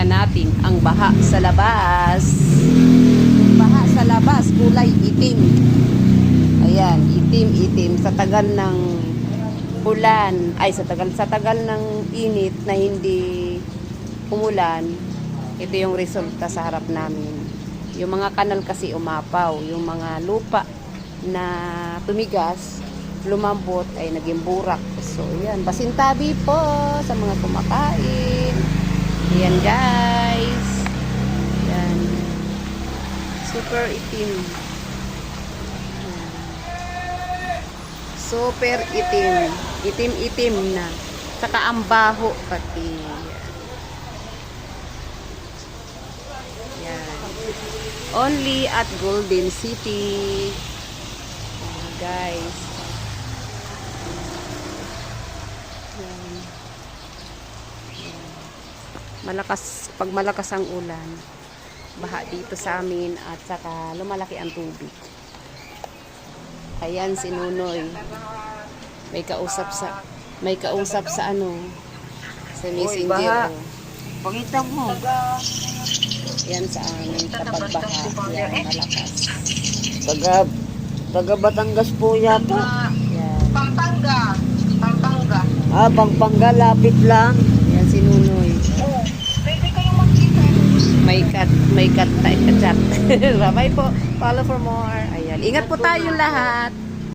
Tingnan natin ang baha sa labas. Baha sa labas, kulay itim. Ayan, itim-itim sa tagal ng ulan, ay sa tagal ng init na hindi umulan. Ito yung resulta sa harap namin. Yung mga kanal kasi umapaw, yung mga lupa na tumigas, lumambot ay naging burak. So yan, pasintabi po sa mga kumakain. Ayan guys. Yan. Super itim. Super itim. Itim-itim na. Saka ang baho pati. Yan. Only at Golden City. Ayan, guys. Yan. Malakas, pag malakas ang ulan, baha dito sa amin at saka lumalaki ang tubig. Ayan si Nunoy. May kausap sa ano, sa messenger. Pakita mo. Yan sa amin kapag baha, yan malakas. Taga Batangas po yata. Yan. Pampanga. Pampanga, lapit lang. Yan si Nunoy. Oo. Pwede kayong magkita. May cut tayo chat. Bye po. Follow for more. Ayan. Ingat po tayong lahat.